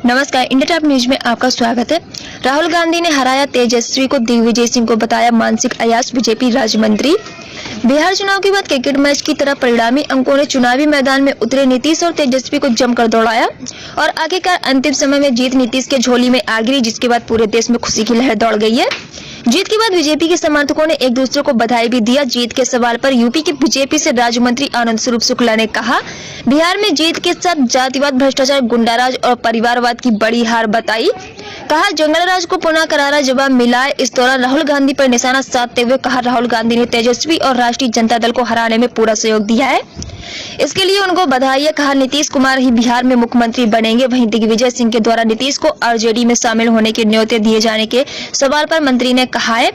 नमस्कार, India top news में आपका स्वागत है। राहुल गांधी ने हराया तेजस्वी को, दिग्विजय सिंह को बताया मानसिक अयास। बीजेपी राज्य मंत्री। बिहार चुनाव के बाद क्रिकेट मैच की तरह परिणामी अंकों ने चुनावी मैदान में उतरे नीतीश और तेजस्वी को जमकर दौड़ाया और आखिरकार अंतिम समय में जीत नीतीश के झोली में आ गिरी, जिसके बाद पूरे देश में खुशी की लहर दौड़ गई है। जीत के बाद बीजेपी के समर्थकों ने एक दूसरे को बधाई भी दिया। जीत के सवाल पर यूपी के बीजेपी से राज्य मंत्री आनंद स्वरूप शुक्ला ने कहा, बिहार में जीत के साथ जातिवाद, भ्रष्टाचार, गुंडाराज और परिवारवाद की बड़ी हार बताई। कहा, जंगल राज को पुनः करारा जवाब मिला है। इस दौरान राहुल गांधी पर निशाना साधते हुए कहा, राहुल गांधी ने तेजस्वी और राष्ट्रीय जनता दल को हराने में पूरा सहयोग दिया है, इसके लिए उनको बधाई है। कहा, नीतीश कुमार ही बिहार में मुख्यमंत्री बनेंगे। वहीं दिग्विजय सिंह के द्वारा नीतीश को आरजेडी में शामिल होने के न्योते दिए जाने के सवाल पर मंत्री ने कहा है,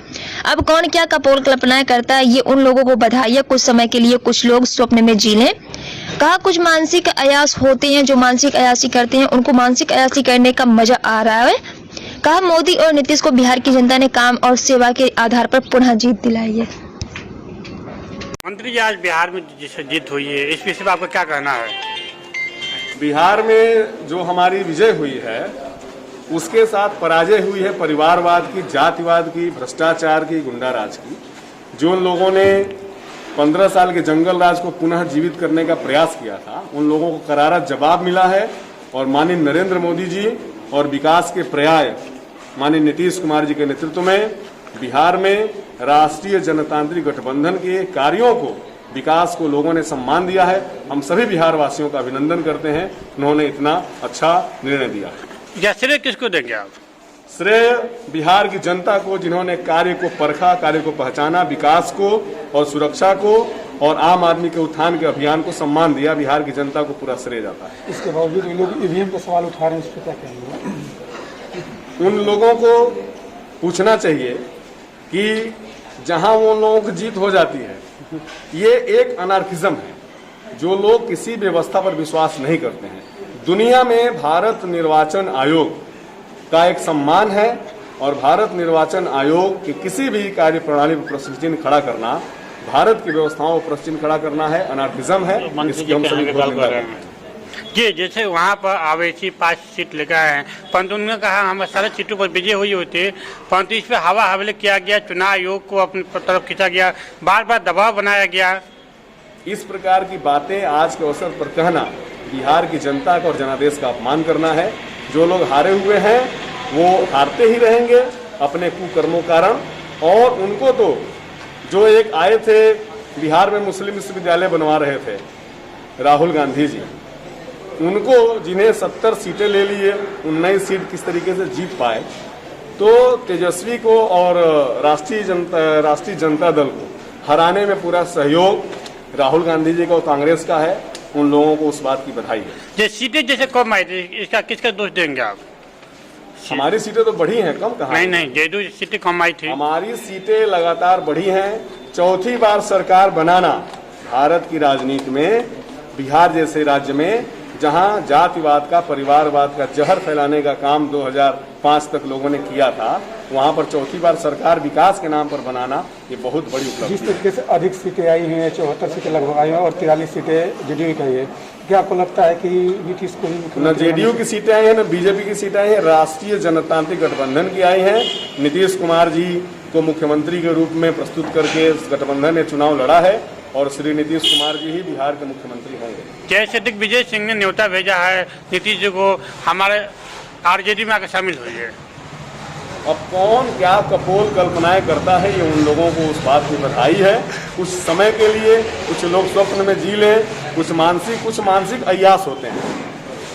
अब कौन क्या कपोल कल्पनाएं करता है, ये उन लोगों को बधाई है। कुछ समय के लिए कुछ लोग स्वप्न में जी लें। कहा, कुछ मानसिक अयास होते हैं, जो मानसिक अयासी करते हैं उनको मानसिक अयासी करने का मजा आ रहा है। कहा, मोदी और नीतीश को बिहार की जनता ने काम और सेवा के आधार पर पुनः जीत दिलाई है। मंत्री जी, आज बिहार में जिससे जीत हुई है, इस विषय में आपका क्या कहना है? बिहार में जो हमारी विजय हुई है उसके साथ पराजय हुई है परिवारवाद की, जातिवाद की, भ्रष्टाचार की, गुंडाराज की। जो लोगों ने 15 साल के जंगल राज को पुनः जीवित करने का प्रयास किया था, उन लोगों को करारा जवाब मिला है। और माननीय नरेंद्र मोदी जी और विकास के पर्याय माननीय नीतीश कुमार जी के नेतृत्व में बिहार में राष्ट्रीय जनतांत्रिक गठबंधन के कार्यों को, विकास को लोगों ने सम्मान दिया है। हम सभी बिहार वासियों का अभिनंदन करते हैं, उन्होंने इतना अच्छा निर्णय दिया। यह श्रेय किसको देंगे आप? श्रेय बिहार की जनता को, जिन्होंने कार्य को परखा, कार्य को पहचाना, विकास को और सुरक्षा को और आम आदमी के उत्थान के अभियान को सम्मान दिया। बिहार की जनता को पूरा श्रेय जाता है। इसके बावजूद लोग ईवीएम का सवाल उठा रहे हैं, इस पर क्या कहेंगे? उन लोगों को पूछना चाहिए कि जहां वो लोगों की जीत हो जाती है, ये एक अनार्किज्म है। जो लोग किसी व्यवस्था पर विश्वास नहीं करते हैं, दुनिया में भारत निर्वाचन आयोग का एक सम्मान है और भारत निर्वाचन आयोग की किसी भी कार्य प्रणाली पर प्रश्न चिन्ह खड़ा करना, भारत की व्यवस्थाओं पर प्रश्न चिन्ह खड़ा करना है, अनार्किज्म है। इसकी हम सभी को निंदा करते हैं। जी, जैसे वहाँ पर आवेशी 5 सीट लेकर आए हैं, परंतु उन्होंने कहा हमारे सारे सीटों पर विजय हुई होती है, परंतु इस पर हवा हवाले किया गया, चुनाव आयोग को अपनी तरफ खींचा गया, बार बार दबाव बनाया गया। इस प्रकार की बातें आज के अवसर पर कहना बिहार की जनता का और जनादेश का अपमान करना है। जो लोग हारे हुए हैं वो हारते ही रहेंगे अपने कुकर्मों कारण। और उनको तो जो एक आए थे बिहार में मुस्लिम विश्वविद्यालय बनवा रहे थे राहुल गांधी जी, उनको जिन्हें 70 सीटें ले लिए, 19 सीट किस तरीके से जीत पाए, तो तेजस्वी को और राष्ट्रीय जनता दल को हराने में पूरा सहयोग राहुल गांधी जी का और कांग्रेस का है। उन लोगों को उस बात की बधाई है। ये सीटें जैसे कम आई थी, इसका किसका दोष देंगे आप? हमारी सीटें तो बढ़ी हैं, कम कहाँ? नहीं, जेडीयू सीटें कम आई थी। हमारी सीटें लगातार बढ़ी हैं। चौथी बार सरकार बनाना भारत की राजनीति में, बिहार जैसे राज्य में जहां जातिवाद का, परिवारवाद का जहर फैलाने का काम 2005 तक लोगों ने किया था, वहां पर चौथी बार सरकार विकास के नाम पर बनाना, ये बहुत बड़ी उपलब्धि है। जिस तरीके से अधिक सीटें आई हैं, 74 सीटें लगभग आई हैं और 43 सीटें जेडीयू की आई है, क्या आपको लगता है कि नीतीश को न जेडीयू की सीटें आई हैं, न बीजेपी की सीटें आई हैं, राष्ट्रीय जनतांत्रिक गठबंधन की आई हैं। नीतीश कुमार जी को मुख्यमंत्री के रूप में प्रस्तुत करके गठबंधन ने चुनाव लड़ा है और श्री नीतीश कुमार जी ही बिहार के मुख्यमंत्री होंगे। जैसे दिग्विजय सिंह ने न्योता भेजा है नीतीश जी को, हमारे आरजेडी में आकर शामिल हुई है। अब कौन क्या कपोल कल्पनाएं करता है, ये उन लोगों को उस बात की बधाई है। कुछ समय के लिए कुछ लोग स्वप्न में जी लें, कुछ मानसिक अयास होते हैं,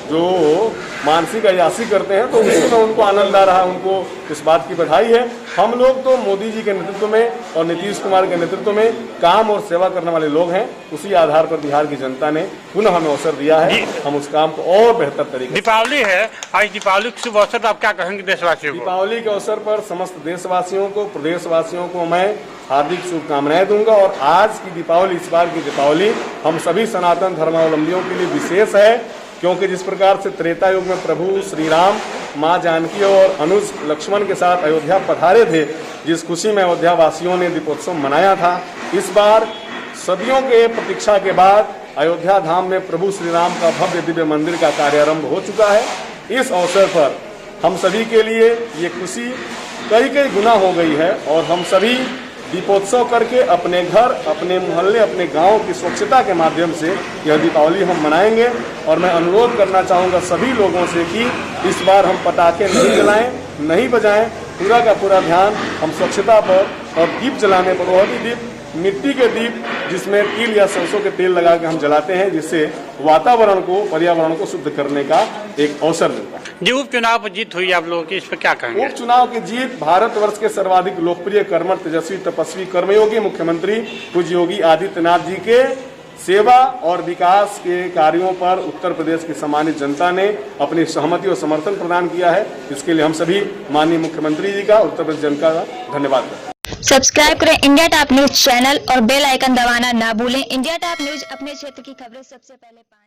जो मानसिक अयासी करते हैं, तो उसी में उनको आनंद आ रहा है, उनको इस बात की बधाई है। हम लोग तो मोदी जी के नेतृत्व में और नीतीश कुमार के नेतृत्व में काम और सेवा करने वाले लोग हैं। उसी आधार पर बिहार की जनता ने पुनः हमें अवसर दिया है, हम उस काम को और बेहतर तरीके। दीपावली है आज, दीपावली के शुभ अवसर पर आप क्या कहेंगे देशवासियों को? दीपावली के अवसर पर समस्त देशवासियों को, प्रदेशवासियों को मैं हार्दिक शुभकामनाएं दूंगा। और आज की दीपावली, इस बार की दीपावली हम सभी सनातन धर्मावलंबियों के लिए विशेष है, क्योंकि जिस प्रकार से त्रेता युग में प्रभु श्री राम माँ जानकी और अनुज लक्ष्मण के साथ अयोध्या पधारे थे, जिस खुशी में अयोध्या वासियों ने दीपोत्सव मनाया था, इस बार सदियों के प्रतीक्षा के बाद अयोध्या धाम में प्रभु श्री राम का भव्य दिव्य मंदिर का कार्यारंभ हो चुका है। इस अवसर पर हम सभी के लिए ये खुशी कई गुना हो गई है और हम सभी दीपोत्सव करके अपने घर, अपने मोहल्ले, अपने गांव की स्वच्छता के माध्यम से यह दीपावली हम मनाएंगे। और मैं अनुरोध करना चाहूँगा सभी लोगों से कि इस बार हम पटाखे नहीं जलाएं, नहीं बजाएं, पूरा का पूरा ध्यान हम स्वच्छता पर और दीप जलाने पर, वह भी दीप मिट्टी के दीप जिसमें तिल या सरसों के तेल लगा के हम जलाते हैं, जिससे वातावरण को, पर्यावरण को शुद्ध करने का एक अवसर मिलता है। जी उपचुनाव पर जीत हुई आप लोगों की, इस पर क्या कहेंगे? उपचुनाव की जीत भारतवर्ष के सर्वाधिक लोकप्रिय, कर्मठ, तेजस्वी, तपस्वी, कर्मयोगी मुख्यमंत्री पूज्य योगी आदित्यनाथ जी के सेवा और विकास के कार्यों पर उत्तर प्रदेश की सम्मानित जनता ने अपनी सहमति और समर्थन प्रदान किया है। इसके लिए हम सभी माननीय मुख्यमंत्री जी का, उत्तर प्रदेश जनता का धन्यवाद करते हैं। सब्सक्राइब करें इंडिया टॉप न्यूज चैनल और बेल आइकन दबाना ना भूलें। इंडिया टॉप न्यूज अपने क्षेत्र की खबरें सबसे पहले पाएं।